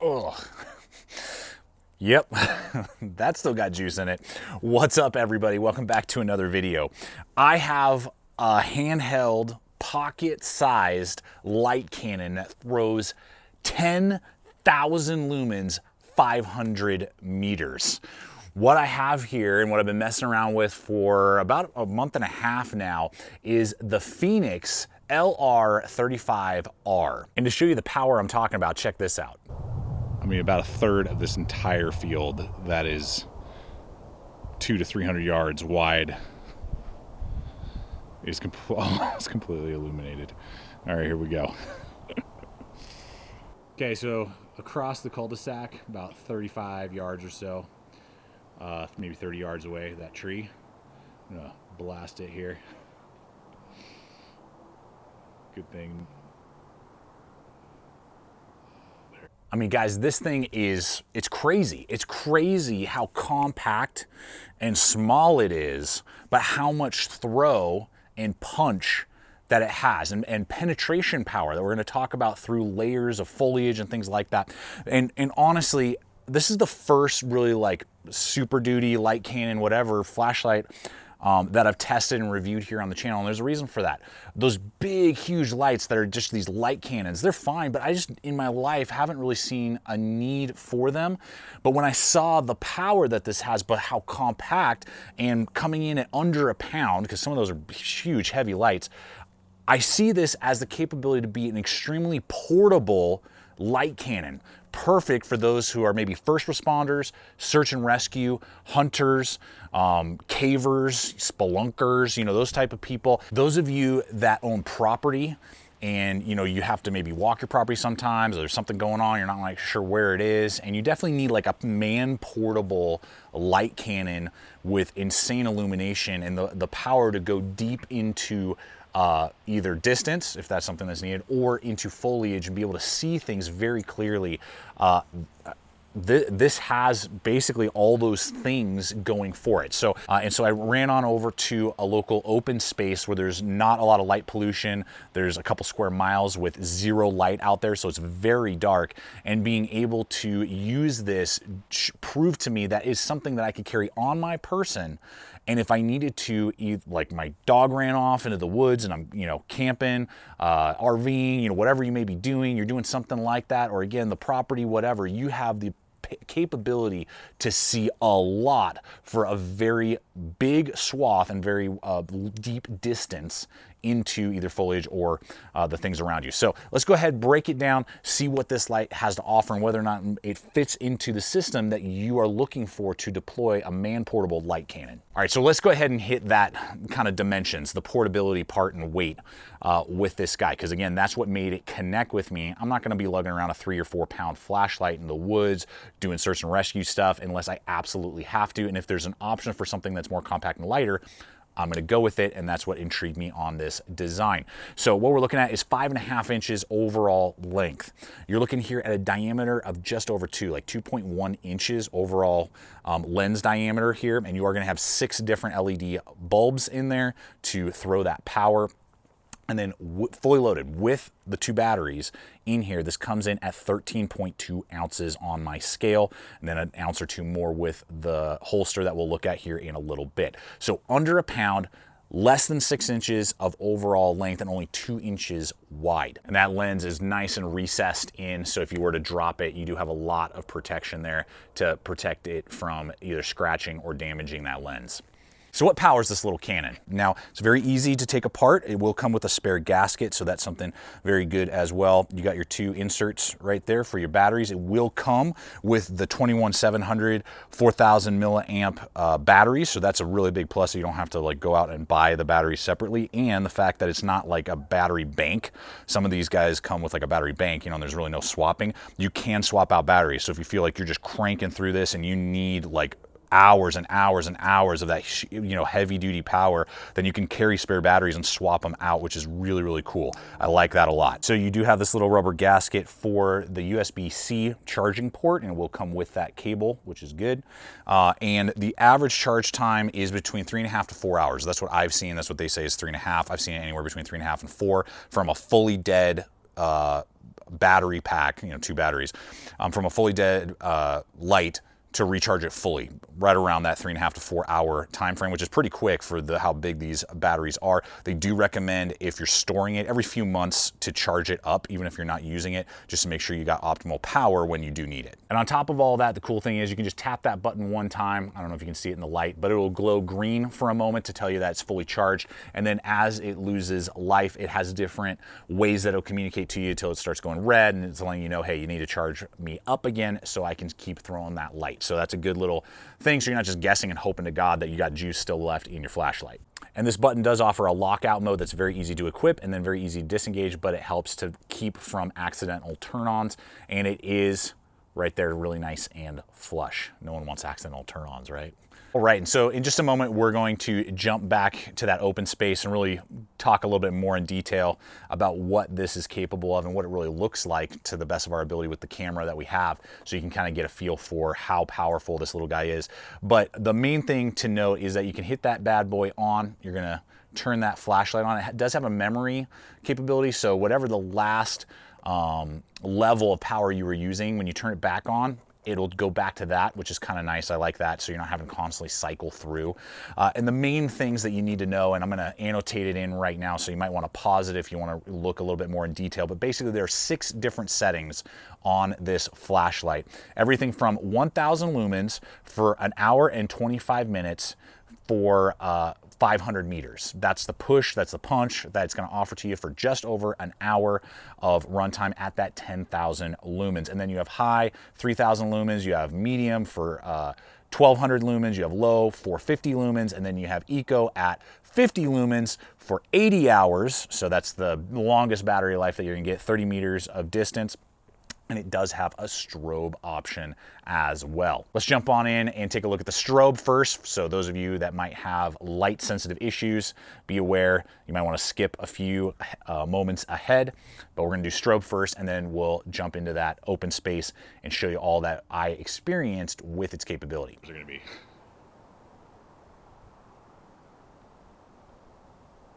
Oh, yep, that still got juice in it. What's up, everybody? Welcome back to another video. I have a handheld, pocket-sized light cannon that throws 10,000 lumens, 500 meters. What I have here and what I've been messing around with for about a month and a half now is the Fenix LR35R. And to show you the power I'm talking about, check this out. I mean, about a third of this entire field that is 200 to 300 yards wide is almost completely illuminated. All right, here we go. Okay, so across the cul-de-sac, about 35 yards or so, maybe 30 yards away, that tree. I'm gonna blast it here. Good thing. I mean, guys, this thing is, it's crazy. It's crazy how compact and small it is, but how much throw and punch that it has, and penetration power that we're going to talk about through layers of foliage and things like that. And honestly, this is the first really like super duty light cannon, whatever, flashlight that I've tested and reviewed here on the channel, and there's a reason for that. Those big, huge lights that are just these light cannons, they're fine, but I just, in my life, haven't really seen a need for them. But when I saw the power that this has, but how compact and coming in at under a pound, because some of those are huge, heavy lights, I see this as the capability to be an extremely portable light cannon. Perfect for those who are maybe first responders, search and rescue, hunters, cavers, spelunkers, you know, those type of people. Those of you that own property and, you know, you have to maybe walk your property sometimes, or there's something going on, you're not like sure where it is, and you definitely need like a man-portable light cannon with insane illumination and the power to go deep into either distance, if that's something that's needed, or into foliage and be able to see things very clearly. This has basically all those things going for it. So, and so I ran on over to a local open space where there's not a lot of light pollution. There's a couple square miles with zero light out there, so it's very dark. And being able to use this proved to me that is something that I could carry on my person. And if I needed to, like my dog ran off into the woods and I'm, you know, camping, RVing, you know, whatever you may be doing, you're doing something like that, or again, the property, whatever, you have the capability to see a lot for a very big swath and very deep distance into either foliage or the things around you. So let's go ahead, break it down, see what this light has to offer and whether or not it fits into the system that you are looking for to deploy a man-portable light cannon. All right, so let's go ahead and hit that kind of dimensions, the portability part and weight with this guy, because again, that's what made it connect with me. I'm not gonna be lugging around a 3 or 4 pound flashlight in the woods doing search and rescue stuff unless I absolutely have to. And if there's an option for something that's more compact and lighter, I'm gonna go with it, and that's what intrigued me on this design. So what we're looking at is 5.5 inches overall length. You're looking here at a diameter of just over 2, like 2.1 inches overall lens diameter here, and you are gonna have 6 different LED bulbs in there to throw that power. And then fully loaded with the 2 batteries in here, this comes in at 13.2 ounces on my scale, and then an ounce or 2 more with the holster that we'll look at here in a little bit. So under a pound, less than 6 inches of overall length and only 2 inches wide. And that lens is nice and recessed in, so if you were to drop it, you do have a lot of protection there to protect it from either scratching or damaging that lens. So what powers this little cannon? Now, it's very easy to take apart. It will come with a spare gasket, so that's something very good as well. You got your 2 inserts right there for your batteries. It will come with the 21700 4000 milliamp batteries, so that's a really big plus. So you don't have to like go out and buy the batteries separately, and the fact that it's not like a battery bank. Some of these guys come with like a battery bank, you know, and there's really no swapping. You can swap out batteries. So if you feel like you're just cranking through this and you need like hours and hours and hours of that, you know, heavy duty power, then you can carry spare batteries and swap them out, which is really, really cool. I like that a lot. So you do have this little rubber gasket for the USB-C charging port, and it will come with that cable, which is good. And the average charge time is between 3.5 to 4 hours. That's what I've seen. That's what they say is 3.5. I've seen it anywhere between 3.5 and 4 from a fully dead battery pack, you know, 2 batteries, from a fully dead light to recharge it fully, right around that 3.5 to 4 hour time frame, which is pretty quick for how big these batteries are. They do recommend, if you're storing it, every few months to charge it up, even if you're not using it, just to make sure you got optimal power when you do need it. And on top of all that, the cool thing is you can just tap that button one time. I don't know if you can see it in the light, but it will glow green for a moment to tell you that it's fully charged. And then as it loses life, it has different ways that it'll communicate to you until it starts going red, and it's letting you know, hey, you need to charge me up again so I can keep throwing that light. So that's a good little thing, so you're not just guessing and hoping to God that you got juice still left in your flashlight. And this button does offer a lockout mode that's very easy to equip and then very easy to disengage, but it helps to keep from accidental turn-ons, and it is right there really nice and flush. No one wants accidental turn-ons, right? All right, and so in just a moment, we're going to jump back to that open space and really talk a little bit more in detail about what this is capable of and what it really looks like to the best of our ability with the camera that we have, so you can kind of get a feel for how powerful this little guy is. But the main thing to note is that you can hit that bad boy on, you're gonna turn that flashlight on. It does have a memory capability, so whatever the last level of power you were using, when you turn it back on, it'll go back to that, which is kind of nice. I like that, so you're not having to constantly cycle through. And the main things that you need to know, and I'm gonna annotate it in right now, so you might wanna pause it if you wanna look a little bit more in detail, but basically there are 6 different settings on this flashlight. Everything from 1000 lumens for an hour and 25 minutes for 500 meters. That's the push, that's the punch that it's gonna offer to you for just over an hour of runtime at that 10,000 lumens. And then you have high, 3000 lumens, you have medium for 1200 lumens, you have low, 450 lumens, and then you have eco at 50 lumens for 80 hours. So that's the longest battery life that you're gonna get, 30 meters of distance. And it does have a strobe option as well. Let's jump on in and take a look at the strobe first. So those of you that might have light sensitive issues, be aware you might want to skip a few moments ahead, but we're gonna do strobe first, and then we'll jump into that open space and show you all that I experienced with its capability. They're gonna be.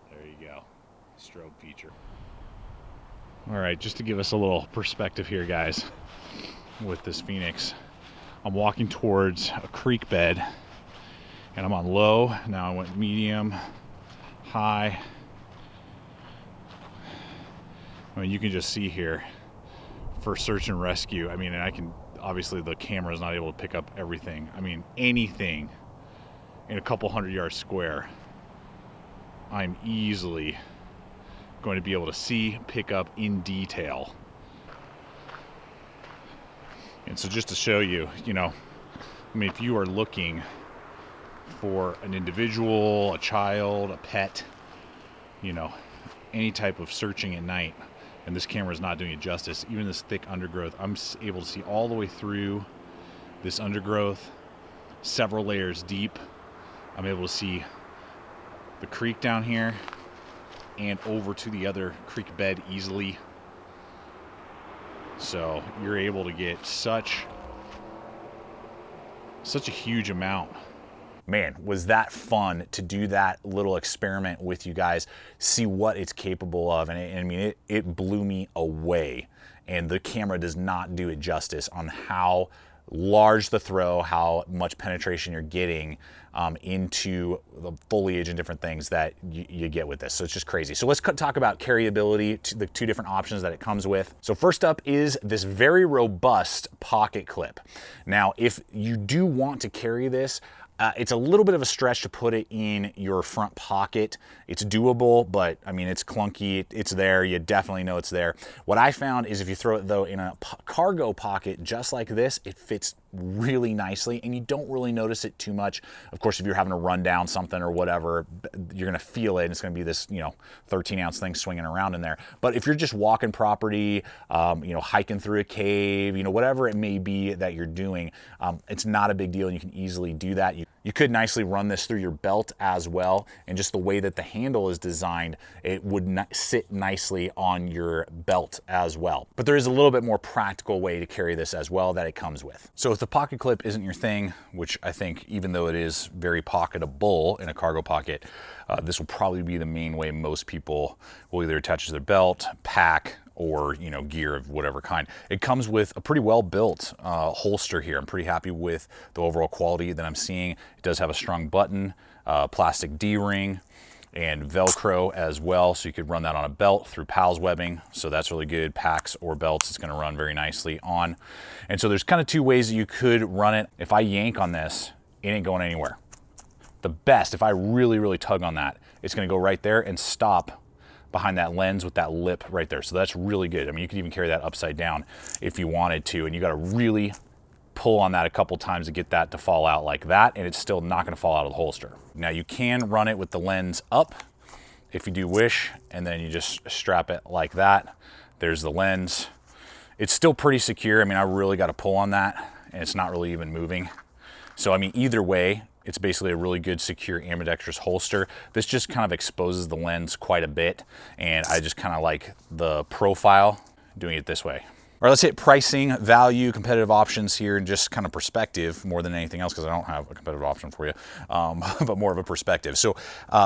There you go, strobe feature. All right, just to give us a little perspective here, guys, with this Fenix, I'm walking towards a creek bed, and I'm on low. Now I went medium, high. I mean, you can just see here for search and rescue. I mean, and I can, obviously the camera is not able to pick up everything. I mean, anything in a couple 100 yards square, I'm easily going to be able to see, pick up in detail. And so just to show you, you know, I mean, if you are looking for an individual, a child, a pet, you know, any type of searching at night, and this camera is not doing it justice, even this thick undergrowth, I'm able to see all the way through this undergrowth, several layers deep. I'm able to see the creek down here and over to the other creek bed easily. So you're able to get such a huge amount. Man, was that fun to do that little experiment with you guys, see what it's capable of. And I mean, it blew me away. And the camera does not do it justice on how large the throw, how much penetration you're getting into the foliage and different things that you get with this. So it's just crazy. So let's talk about carryability, the 2 different options that it comes with. So first up is this very robust pocket clip. Now, if you do want to carry this, it's a little bit of a stretch to put it in your front pocket. It's doable, but I mean, it's clunky. It's there. You definitely know it's there. What I found is if you throw it though in a cargo pocket just like this, it fits really nicely and you don't really notice it too much. Of course, if you're having to run down something or whatever, you're gonna feel it, and it's gonna be this, you know, 13-ounce thing swinging around in there. But if you're just walking property, you know, hiking through a cave, you know, whatever it may be that you're doing, it's not a big deal and you can easily do that. You could nicely run this through your belt as well, and just the way that the handle is designed, it would sit nicely on your belt as well. But there is a little bit more practical way to carry this as well that it comes with. So if the pocket clip isn't your thing, which I think even though it is very pocketable in a cargo pocket, this will probably be the main way most people will either attach to their belt, pack, or, you know, gear of whatever kind. It comes with a pretty well built holster here. I'm pretty happy with the overall quality that I'm seeing. It does have a strong button, plastic D-ring, and Velcro as well, so you could run that on a belt through PALS webbing, so that's really good. Packs or belts, it's going to run very nicely on. And so there's kind of two ways that you could run it. If I yank on this, it ain't going anywhere. The best, if I really tug on that, it's going to go right there and stop behind that lens with that lip right there. So that's really good. I mean, you could even carry that upside down if you wanted to, and you got to really pull on that a couple times to get that to fall out like that, and it's still not going to fall out of the holster. Now you can run it with the lens up if you do wish, and then you just strap it like that. There's the lens. It's still pretty secure. I mean, I really got to pull on that, and it's not really even moving. So I mean, either way, it's basically a really good secure ambidextrous holster. This just kind of exposes the lens quite a bit, and I just kind of like the profile doing it this way. All right, let's hit pricing, value, competitive options here, and just kind of perspective more than anything else, because I don't have a competitive option for you, but more of a perspective. So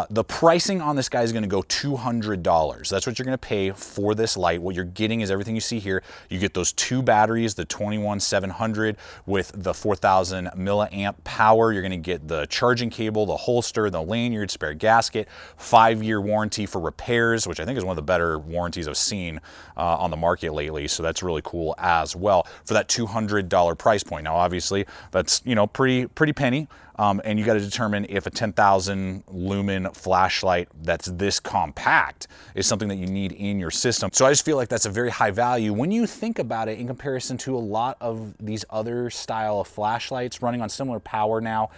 the pricing on this guy is going to go $200. That's what you're going to pay for this light. What you're getting is everything you see here. You get those two batteries, the 21700 with the 4000 milliamp power. You're going to get the charging cable, the holster, the lanyard, spare gasket, 5-year warranty for repairs, which I think is one of the better warranties I've seen on the market lately. So that's really cool as well for that $200 price point. Now, obviously, that's, you know, pretty penny. And you got to determine if a 10,000 lumen flashlight that's this compact is something that you need in your system. So I just feel like that's a very high value when you think about it in comparison to a lot of these other style of flashlights running on similar power now.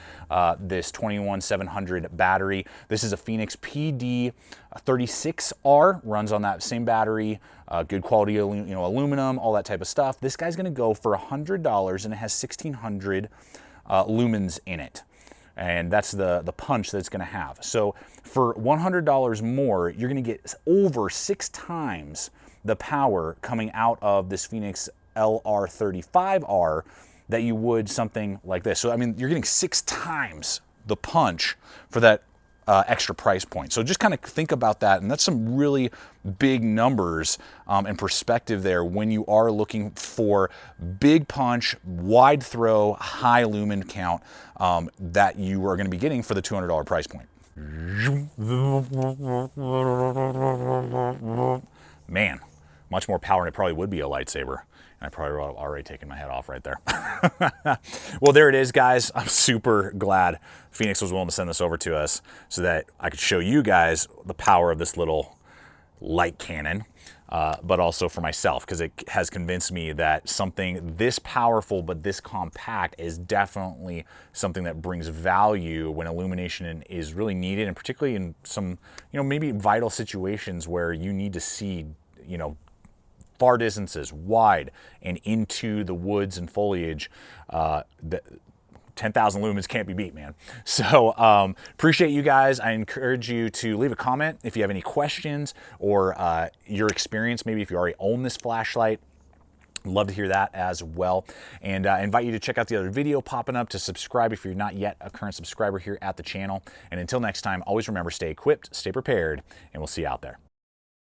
This 21700 battery. This is a Fenix PD36R, runs on that same battery. Good quality, aluminum, all that type of stuff. This guy's going to go for $100, and it has 1600 lumens in it, and that's the punch that it's going to have. So for $100 more, you're going to get over 6 times the power coming out of this Fenix LR35R that you would something like this. So I mean, you're getting 6 times the punch for that extra price point. So just kind of think about that, and that's some really big numbers and perspective there when you are looking for big punch, wide throw, high lumen count that you are going to be getting for the $200 price point. Man, much more power, and it probably would be a lightsaber. I probably would have already taken my head off right there. Well, there it is, guys. I'm super glad Fenix was willing to send this over to us so that I could show you guys the power of this little light cannon, but also for myself, because it has convinced me that something this powerful but this compact is definitely something that brings value when illumination is really needed, and particularly in some, maybe vital situations where you need to see, far distances, wide, and into the woods and foliage. 10,000 lumens can't be beat, man. So appreciate you guys. I encourage you to leave a comment if you have any questions or your experience, maybe if you already own this flashlight. Love to hear that as well. And I invite you to check out the other video popping up, to subscribe if you're not yet a current subscriber here at the channel. And until next time, always remember, stay equipped, stay prepared, and we'll see you out there.